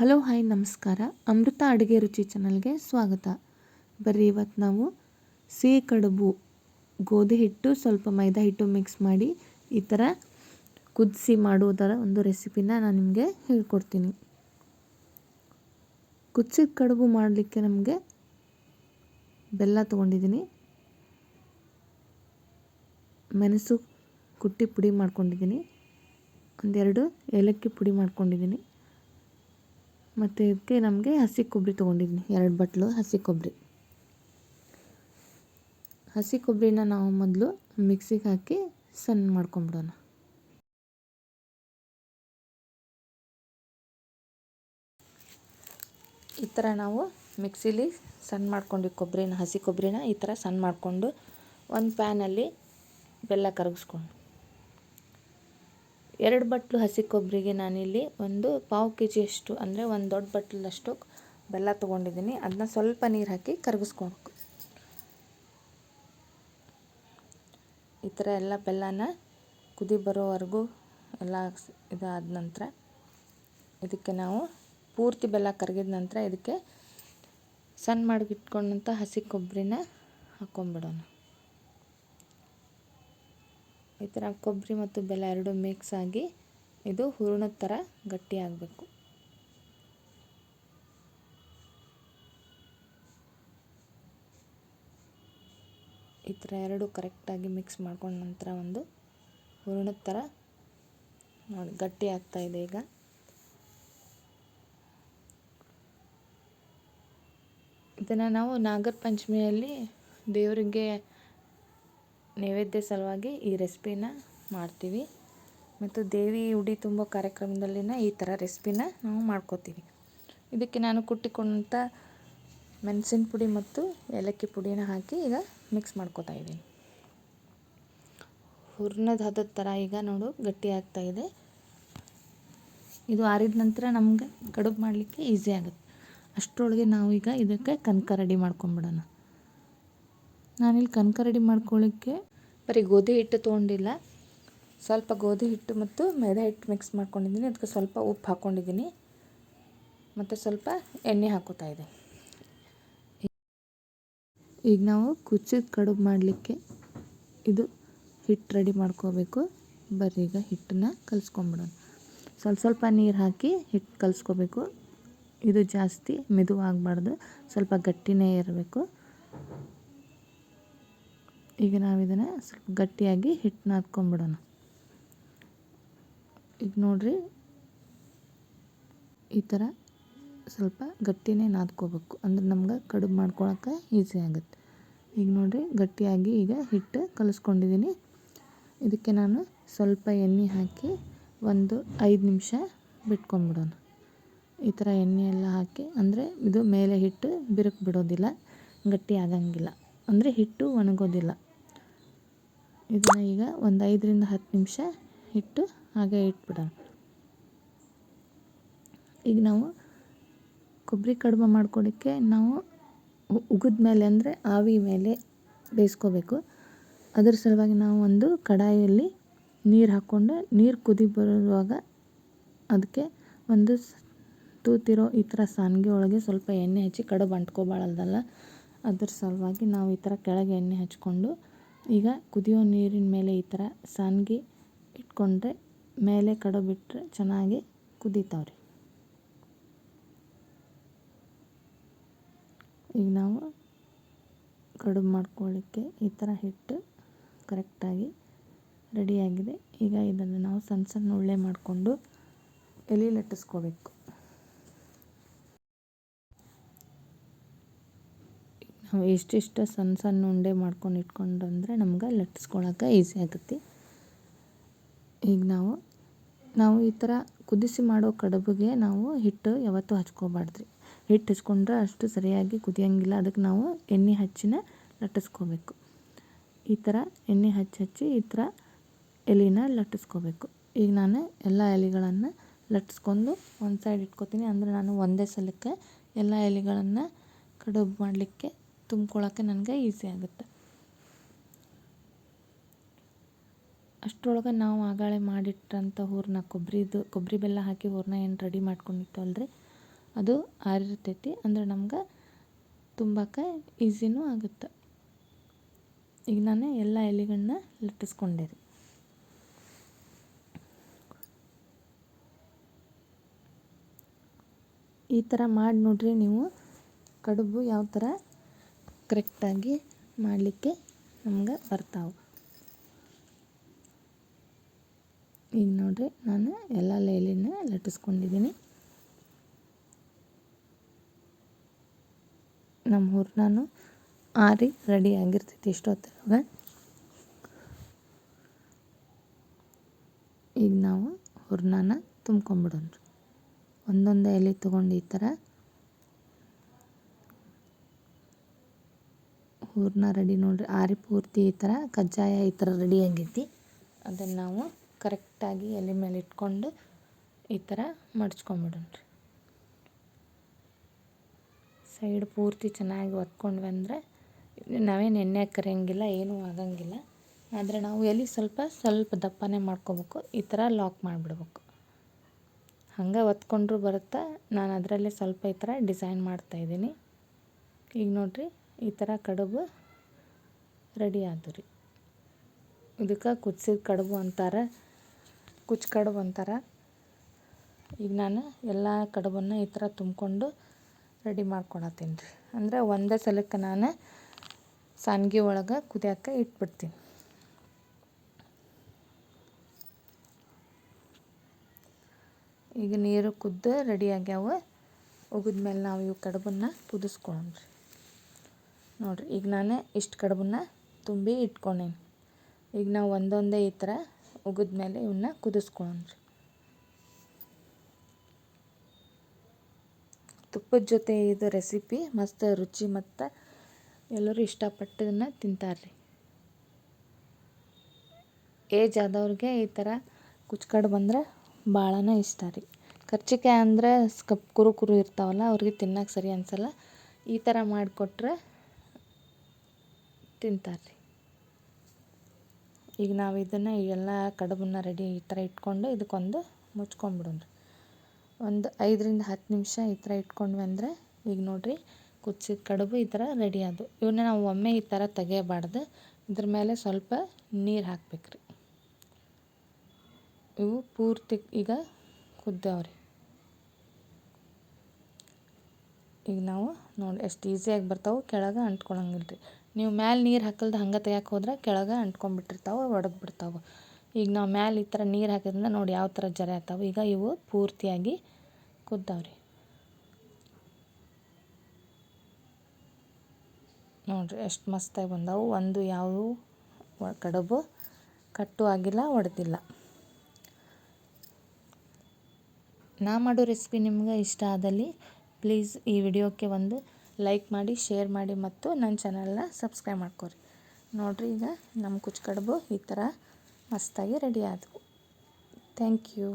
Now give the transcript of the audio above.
Hello hi ನಮಸ್ಕಾರ. ಅಮೃತ ಅಡುಗೆ ರುಚಿ ಚಾನಲ್ಗೆ ಸ್ವಾಗತ. ಬರ್ರಿ ಇವತ್ತು ನಾವು ಸಿಹಿ ಕಡುಬು ಗೋಧಿ ಹಿಟ್ಟು ಸ್ವಲ್ಪ ಮೈದಾ ಹಿಟ್ಟು ಮಿಕ್ಸ್ ಮಾಡಿ ಈ ಥರ ಕುದಿಸಿ ಮಾಡುವುದರ ಒಂದು ರೆಸಿಪಿನ ನಾನು ನಿಮಗೆ ಹೇಳ್ಕೊಡ್ತೀನಿ. ಕುದಿಸಿದ ಕಡುಬು ಮಾಡಲಿಕ್ಕೆ ನಮಗೆ ಬೆಲ್ಲ ತೊಗೊಂಡಿದ್ದೀನಿ, ಮೆಣಸು ಕುಟ್ಟಿ ಪುಡಿ ಮಾಡ್ಕೊಂಡಿದ್ದೀನಿ, ಒಂದೆರಡು ಏಲಕ್ಕಿ ಪುಡಿ ಮಾಡ್ಕೊಂಡಿದ್ದೀನಿ, ಮತ್ತು ಇದಕ್ಕೆ ನಮಗೆ ಹಸಿ ಕೊಬ್ಬರಿ ತೊಗೊಂಡಿದ್ದೀನಿ, 2 ಬಟ್ಲು ಹಸಿ ಕೊಬ್ಬರಿ. ಹಸಿ ಕೊಬ್ಬರಿನ ನಾವು ಮೊದಲು ಮಿಕ್ಸಿಗೆ ಹಾಕಿ ಸಣ್ಣ ಮಾಡ್ಕೊಂಬಿಡೋಣ. ಈ ಥರ ನಾವು ಮಿಕ್ಸಿಲಿ ಸಣ್ಣ ಮಾಡ್ಕೊಂಡು ಹಸಿ ಕೊಬ್ಬರಿನ ಈ ಥರ ಸಣ್ಣ ಮಾಡಿಕೊಂಡು ಒಂದು ಪ್ಯಾನಲ್ಲಿ ಬೆಲ್ಲ ಕರಗಿಸ್ಕೊಂಡು 2 ಬಟ್ಲು ಹಸಿ ಕೊಬ್ಬರಿಗೆ ನಾನಿಲ್ಲಿ ಒಂದು 1/4 kg ಅಷ್ಟು ಅಂದರೆ ಒಂದು ದೊಡ್ಡ ಬಟ್ಲಷ್ಟು ಬೆಲ್ಲ ತೊಗೊಂಡಿದ್ದೀನಿ. ಅದನ್ನ ಸ್ವಲ್ಪ ನೀರು ಹಾಕಿ ಕರಗಿಸ್ಕೊಬೇಕು. ಈ ಥರ ಎಲ್ಲ ಬೆಲ್ಲನ ಕುದಿ ಬರೋವರೆಗೂ ಎಲ್ಲ ಇದಾದ ನಂತರ ಇದಕ್ಕೆ ನಾವು ಪೂರ್ತಿ ಬೆಲ್ಲ ಕರಗಿದ ನಂತರ ಇದಕ್ಕೆ ಸಣ್ಣ ಮಾಡಿಟ್ಕೊಂಡಂಥ ಹಸಿ ಕೊಬ್ಬರಿನ ಹಾಕ್ಕೊಂಬಿಡೋಣ. ಈ ಥರ ಕೊಬ್ಬರಿ ಮತ್ತು ಬೆಲ್ಲ ಎರಡು ಮಿಕ್ಸ್ ಆಗಿ ಇದು ಹೂರಣದ ಥರ ಗಟ್ಟಿ ಆಗಬೇಕು. ಈ ಥರ ಎರಡು ಕರೆಕ್ಟಾಗಿ ಮಿಕ್ಸ್ ಮಾಡ್ಕೊಂಡ ನಂತರ ಒಂದು ಹೂರಣದ ಥರ ನೋಡಿ ಗಟ್ಟಿ ಆಗ್ತಾ ಇದೆ. ಈಗ ಇದನ್ನು ನಾವು ನಾಗರ ಪಂಚಮಿಯಲ್ಲಿ ದೇವರಿಗೆ ನೈವೇದ್ಯ ಸಲುವಾಗಿ ಈ ರೆಸಿಪಿನ ಮಾಡ್ತೀವಿ, ಮತ್ತು ದೇವಿ ಉಡಿ ತುಂಬೋ ಕಾರ್ಯಕ್ರಮದಲ್ಲಿನ ಈ ಥರ ರೆಸಿಪಿನ ನಾವು ಮಾಡ್ಕೋತೀವಿ. ಇದಕ್ಕೆ ನಾನು ಕುಟ್ಟಿಕೊಂಡಂಥ ಮೆಣಸಿನ ಪುಡಿ ಮತ್ತು ಏಲಕ್ಕಿ ಪುಡಿನ ಹಾಕಿ ಈಗ ಮಿಕ್ಸ್ ಮಾಡ್ಕೋತಾ ಇದ್ದೀನಿ. ಹೂರಣದ ಹದದ ಥರ ಈಗ ನೋಡು ಗಟ್ಟಿ ಆಗ್ತಾ ಇದೆ. ಇದು ಆರಿದ ನಂತರ ನಮಗೆ ಕಡುಬು ಮಾಡಲಿಕ್ಕೆ ಈಸಿ ಆಗುತ್ತೆ. ಅಷ್ಟರೊಳಗೆ ನಾವು ಈಗ ಇದಕ್ಕೆ ಕನಕ ರೆಡಿ ಮಾಡ್ಕೊಂಬಿಡೋಣ. ನಾನಿಲ್ಲಿ ಕನಕ ರೆಡಿ ಮಾಡ್ಕೊಳ್ಳಿಕ್ಕೆ ಬರೀ ಗೋಧಿ ಹಿಟ್ಟು ತೊಗೊಂಡಿಲ್ಲ, ಸ್ವಲ್ಪ ಗೋಧಿ ಹಿಟ್ಟು ಮತ್ತು ಮೈದಾ ಹಿಟ್ಟು ಮಿಕ್ಸ್ ಮಾಡ್ಕೊಂಡಿದ್ದೀನಿ. ಅದಕ್ಕೆ ಸ್ವಲ್ಪ ಉಪ್ಪು ಹಾಕ್ಕೊಂಡಿದ್ದೀನಿ ಮತ್ತು ಸ್ವಲ್ಪ ಎಣ್ಣೆ ಹಾಕೋತಾ ಇದೆ. ಈಗ ನಾವು ಕುದಿಸಿದ ಕಡುಬು ಮಾಡಲಿಕ್ಕೆ ಇದು ಹಿಟ್ಟು ರೆಡಿ ಮಾಡ್ಕೋಬೇಕು. ಬರ್ರಿ ಈಗ ಹಿಟ್ಟನ್ನು ಕಲಿಸ್ಕೊಂಬಿಡೋಣ. ಸ್ವಲ್ಪ ನೀರು ಹಾಕಿ ಹಿಟ್ಟು ಕಲಿಸ್ಕೋಬೇಕು. ಇದು ಜಾಸ್ತಿ ಮೆದುವಾಗಬಾರ್ದು, ಸ್ವಲ್ಪ ಗಟ್ಟಿನೇ ಇರಬೇಕು. ಈಗ ನಾವು ಇದನ್ನು ಸ್ವಲ್ಪ ಗಟ್ಟಿಯಾಗಿ ಹಿಟ್ಟು ನಾದ್ಕೊಂಬಿಡೋಣ. ಈಗ ನೋಡಿರಿ, ಈ ಥರ ಸ್ವಲ್ಪ ಗಟ್ಟಿನೇ ನಾದ್ಕೋಬೇಕು, ಅಂದ್ರೆ ನಮ್ಗೆ ಕಡುಬು ಮಾಡ್ಕೊಳಕ್ಕೆ ಈಸಿ ಆಗುತ್ತೆ. ಈಗ ನೋಡಿರಿ ಗಟ್ಟಿಯಾಗಿ ಈಗ ಹಿಟ್ಟು ಕಲಿಸ್ಕೊಂಡಿದ್ದೀನಿ. ಇದಕ್ಕೆ ನಾನು ಸ್ವಲ್ಪ ಎಣ್ಣೆ ಹಾಕಿ ಒಂದು 5 ನಿಮಿಷ ಬಿಟ್ಕೊಂಬಿಡೋಣ. ಈ ಥರ ಎಣ್ಣೆ ಎಲ್ಲ ಹಾಕಿ, ಅಂದರೆ ಇದು ಮೇಲೆ ಹಿಟ್ಟು ಬಿರುಕು ಬಿಡೋದಿಲ್ಲ, ಗಟ್ಟಿ ಆಗಂಗಿಲ್ಲ, ಅಂದರೆ ಹಿಟ್ಟು ಒಣಗೋದಿಲ್ಲ. ಇದನ್ನು ಈಗ ಒಂದು 5 ರಿಂದ 10 ನಿಮಿಷ ಹಿಟ್ಟು ಹಾಗೆ ಇಟ್ಬಿಡೋಣ. ಈಗ ನಾವು ಕೊಬ್ಬರಿ ಕಡುಬು ಮಾಡ್ಕೊಳ್ಳಿಕ್ಕೆ ನಾವು ಉಗಿದ ಮೇಲೆ ಅಂದರೆ ಆವಿ ಮೇಲೆ ಬೇಯಿಸ್ಕೋಬೇಕು. ಅದರ ಸಲುವಾಗಿ ನಾವು ಒಂದು ಕಡಾಯಿಯಲ್ಲಿ ನೀರು ಹಾಕ್ಕೊಂಡು ನೀರು ಕುದಿ ಬರುವಾಗ ಅದಕ್ಕೆ ಒಂದು ತೂತಿರೋ ಈ ಥರ ಸಾನ್ಗೆ ಒಳಗೆ ಸ್ವಲ್ಪ ಎಣ್ಣೆ ಹಚ್ಚಿ, ಕಡುಬು ಅಂಟ್ಕೋಬಾರ್ದಲ್ಲ, ಅದ್ರ ಸಲುವಾಗಿ ನಾವು ಈ ಥರ ಕೆಳಗೆ ಎಣ್ಣೆ ಹಚ್ಕೊಂಡು ಈಗ ಕುದಿಯೋ ನೀರಿನ ಮೇಲೆ ಈ ಥರ ಸಾನ್ಗೆ ಇಟ್ಕೊಂಡ್ರೆ ಮೇಲೆ ಕಡುಬು ಬಿಟ್ಟರೆ ಚೆನ್ನಾಗಿ ಕುದೀತಾವ್ರಿ. ಈಗ ನಾವು ಕಡುಬು ಮಾಡ್ಕೊಳ್ಳಿಕ್ಕೆ ಈ ಥರ ಹಿಟ್ಟು ಕರೆಕ್ಟಾಗಿ ರೆಡಿಯಾಗಿದೆ. ಈಗ ಇದನ್ನು ನಾವು ಸಣ್ಣ ಸಣ್ಣ ಉಳ್ಳೆ ಮಾಡಿಕೊಂಡು ಎಲೆ ಲಟ್ಟಿಸ್ಕೋಬೇಕು. ನಾವು ಎಷ್ಟಿಷ್ಟು ಸಣ್ಣ ಸಣ್ಣ ಉಂಡೆ ಮಾಡ್ಕೊಂಡು ಇಟ್ಕೊಂಡ್ರೆ ನಮ್ಗೆ ಲಟ್ಟಿಸ್ಕೊಳಕ್ಕೆ ಈಸಿ ಆಗುತ್ತೆ. ಈಗ ನಾವು ಈ ಥರ ಕುದಿಸಿ ಮಾಡೋ ಕಡುಬಿಗೆ ನಾವು ಹಿಟ್ಟು ಯಾವತ್ತೂ ಹಚ್ಕೋಬಾರ್ದ್ರಿ. ಹಿಟ್ಟು ಹಚ್ಕೊಂಡ್ರೆ ಅಷ್ಟು ಸರಿಯಾಗಿ ಕುದಿಯೋಂಗಿಲ್ಲ. ಅದಕ್ಕೆ ನಾವು ಎಣ್ಣೆ ಹಚ್ಚಿನ ಲಟ್ಟಿಸ್ಕೋಬೇಕು. ಈ ಥರ ಎಣ್ಣೆ ಹಚ್ಚಿ ಈ ಥರ ಎಲೆನ ಲಟ್ಟಿಸ್ಕೋಬೇಕು. ಈಗ ನಾನು ಎಲ್ಲ ಎಲೆಗಳನ್ನು ಲಟ್ಟಿಸ್ಕೊಂಡು ಒಂದು ಸೈಡ್ ಇಟ್ಕೋತೀನಿ, ಅಂದರೆ ನಾನು ಒಂದೇ ಸಲಕ್ಕೆ ಎಲ್ಲ ಎಲೆಗಳನ್ನು ಕಡುಬು ಮಾಡಲಿಕ್ಕೆ ತುಂಬ್ಕೊಳ್ಳೋಕ್ಕೆ ನನಗೆ ಈಸಿ ಆಗುತ್ತೆ. ಅಷ್ಟರೊಳಗೆ ನಾವು ಆಗಾಳೆ ಮಾಡಿಟ್ಟಂಥ ಹೂರಣ ಕೊಬ್ಬರಿ ಬೆಲ್ಲ ಹಾಕಿ ಹೂರಣ ಏನು ರೆಡಿ ಮಾಡ್ಕೊಂಡಿತ್ತು ಅಲ್ರಿ, ಅದು ಆರಿರ್ತೈತಿ, ಅಂದ್ರೆ ನಮ್ಗೆ ತುಂಬಕ್ಕೆ ಈಸಿನೂ ಆಗುತ್ತೆ. ಈಗ ನಾನು ಎಲ್ಲ ಎಲೆಗಳನ್ನ ಲಟ್ಟಿಸ್ಕೊಂಡೆ ರೀ. ಈ ಥರ ಮಾಡಿ ನೋಡ್ರಿ ನೀವು, ಕಡುಬು ಯಾವ ಥರ ಕರೆಕ್ಟಾಗಿ ಮಾಡಲಿಕ್ಕೆ ನಮ್ಗೆ ಬರ್ತಾವೆ. ಈಗ ನೋಡ್ರಿ ನಾನು ಎಲ್ಲ ಎಲೆನ ಲಟ್ಟಿಸ್ಕೊಂಡಿದ್ದೀನಿ. ನಮ್ಮ ಹೂರ್ಣನೂ ಆರಿ ರೆಡಿ ಆಗಿರ್ತೈತಿ ಇಷ್ಟೊತ್ತೊಳಗೆ. ಈಗ ನಾವು ಹೂರ್ಣನ ತುಂಬ್ಕೊಂಬಿಡೋಣ್ರಿ. ಒಂದೊಂದು ಎಲೆ ತೊಗೊಂಡು ಈ ಥರ ಹೂರ್ಣ ರೆಡಿ ನೋಡ್ರಿ. ಆರಿ ಪೂರ್ತಿ ಈ ಥರ ಕಜ್ಜಾಯ ಈ ಥರ ರೆಡಿ ಆಗೈತಿ. ಅದನ್ನು ನಾವು ಕರೆಕ್ಟಾಗಿ ಎಲೆ ಮೇಲೆ ಇಟ್ಕೊಂಡು ಈ ಥರ ಮಡ್ಚ್ಕೊಂಬಿಡೋಣ್ರಿ. ಸೈಡ್ ಪೂರ್ತಿ ಚೆನ್ನಾಗಿ ಒತ್ಕೊಂಡ್ವಿ ಅಂದರೆ ನಾವೇನು ಎಣ್ಣೆ ಕರಿಯೋಂಗಿಲ್ಲ, ಏನೂ ಆಗಂಗಿಲ್ಲ. ಆದರೆ ನಾವು ಎಲೆ ಸ್ವಲ್ಪ ದಪ್ಪನೇ ಮಾಡ್ಕೋಬೇಕು. ಈ ಥರ ಲಾಕ್ ಮಾಡಿಬಿಡ್ಬೇಕು. ಹಂಗೆ ಒತ್ಕೊಂಡ್ರೂ ಬರುತ್ತೆ. ನಾನು ಅದರಲ್ಲೇ ಸ್ವಲ್ಪ ಈ ಥರ ಡಿಸೈನ್ ಮಾಡ್ತಾಯಿದ್ದೀನಿ. ಈಗ ನೋಡಿರಿ ಈ ಥರ ಕಡುಬು ರೆಡಿ ಆದವು ರೀ. ಇದಕ್ಕೆ ಕುದಿಸಿದ ಕಡುಬು ಅಂತಾರೆ, ಕುಚ್ಚು ಕಡುಬು ಅಂತಾರೆ. ಈಗ ನಾನು ಎಲ್ಲ ಕಡುಬನ್ನು ಈ ಥರ ತುಂಬಿಕೊಂಡು ರೆಡಿ ಮಾಡ್ಕೊಳತ್ತೀನಿ ರೀ. ಅಂದರೆ ಒಂದೇ ಸಲಕ್ಕೆ ನಾನು ಸಾನ್ಗೆ ಒಳಗೆ ಕುದಿಯೋಕ್ಕೆ ಇಟ್ಬಿಡ್ತೀನಿ. ಈಗ ನೀರು ಕುದ್ದು ರೆಡಿ ಆಗ್ಯಾವ. ಉಗಿದ್ಮೇಲೆ ನಾವು ಇವು ಕಡುಬನ್ನ ಕುದಿಸ್ಕೊಳ್ಳೋಣ್ರಿ. ನೋಡಿರಿ ಈಗ ನಾನು ಇಷ್ಟು ಕಡುಬನ್ನ ತುಂಬಿ ಇಟ್ಕೊಂಡೇನಿ. ಈಗ ನಾವು ಒಂದೊಂದೇ ಈ ಥರ ಉಗಿದ್ಮೇಲೆ ಇವನ್ನ ಕುದಿಸ್ಕೊಳ್ಳೋಣ್ರಿ. ತುಪ್ಪದ ಜೊತೆ ಇದು ರೆಸಿಪಿ ಮಸ್ತ್ ರುಚಿ ಮತ್ತು ಎಲ್ಲರೂ ಇಷ್ಟಪಟ್ಟು ಇದನ್ನು ತಿಂತಾರೆ ರೀ. ಏಜ್ ಆದವ್ರಿಗೆ ಈ ಥರ ಕುಚ್ಕಡುಬು ಬಂದ್ರೆ ಭಾಳನೇ ಇಷ್ಟ ರೀ. ಕರ್ಚಿಕಾಯಿ ಅಂದರೆ ಕುರು ಇರ್ತಾವಲ್ಲ, ಅವ್ರಿಗೆ ತಿನ್ನೋಕೆ ಸರಿ ಅನಿಸಲ್ಲ. ಈ ಥರ ಮಾಡಿಕೊಟ್ರೆ ತಿಂತಾರೆ ರೀ. ಈಗ ನಾವು ಇದನ್ನು ಎಲ್ಲ ಕಡುಬನ್ನ ರೆಡಿ ಈ ಥರ ಇಟ್ಕೊಂಡು ಇದಕ್ಕೊಂದು ಮುಚ್ಕೊಂಡ್ಬಿಡೋಣ್ರಿ. ಒಂದು 5ರಿಂದ 10 ನಿಮಿಷ ಈ ಥರ ಇಟ್ಕೊಂಡ್ವಿ ಅಂದರೆ ಈಗ ನೋಡಿರಿ ಕುದಿಸಿದ ಕಡುಬು ಈ ಥರ ರೆಡಿ ಆದವು. ಇವನ್ನ ನಾವು ಒಮ್ಮೆ ಈ ಥರ ತೆಗಿಯಬಾರ್ದು. ಇದ್ರ ಮೇಲೆ ಸ್ವಲ್ಪ ನೀರು ಹಾಕ್ಬೇಕ್ರಿ. ಇವು ಪೂರ್ತಿ ಈಗ ಕುದ್ದವ್ರಿ. ಈಗ ನಾವು ನೋಡಿ ಎಷ್ಟು ಈಸಿಯಾಗಿ ಬರ್ತಾವೆ, ಕೆಳಗೆ ಅಂಟ್ಕೊಳಂಗಿಲ್ಲ ರೀ. ನೀವು ಮ್ಯಾಲೆ ನೀರು ಹಾಕಲ್ದು ಹಂಗೆ ತೆಗಿಯಕ್ಕೆ ಹೋದ್ರೆ ಕೆಳಗೆ ಅಂಟ್ಕೊಂಡ್ಬಿಟ್ಟಿರ್ತಾವೆ, ಒಡೆದು ಬಿಡ್ತಾವೆ. ಈಗ ನಾವು ಮ್ಯಾಲೆ ಈ ಥರ ನೀರು ಹಾಕಿದ್ರಿಂದ ನೋಡಿ ಯಾವ ಥರ ಜರ ಆಗ್ತಾವೆ. ಈಗ ಇವು ಪೂರ್ತಿಯಾಗಿ ಕುದ್ದಾವ್ರಿ. ನೋಡಿರಿ ಎಷ್ಟು ಮಸ್ತಾಗಿ ಬಂದವು. ಒಂದು ಯಾವ ಕಡುಬು ಕಟ್ಟು ಆಗಿಲ್ಲ, ಒಡೆದಿಲ್ಲ. ನಾ ಮಾಡೋ ರೆಸಿಪಿ ನಿಮ್ಗೆ ಇಷ್ಟ ಆದಲ್ಲಿ ಪ್ಲೀಸ್ ಈ ವಿಡಿಯೋಕ್ಕೆ ಒಂದು ಲೈಕ್ ಮಾಡಿ, ಶೇರ್ ಮಾಡಿ ಮತ್ತು ನನ್ನ ಚಾನಲ್ನ ಸಬ್ಸ್ಕ್ರೈಬ್ ಮಾಡ್ಕೊರಿ. ನೋಡಿರಿ ಈಗ ನಮ್ಮ ಕುಚ್ಚು ಕಡುಬು ಈ ಥರ ಮಸ್ತಾಗಿ ರೆಡಿ ಆದವು. Thank you.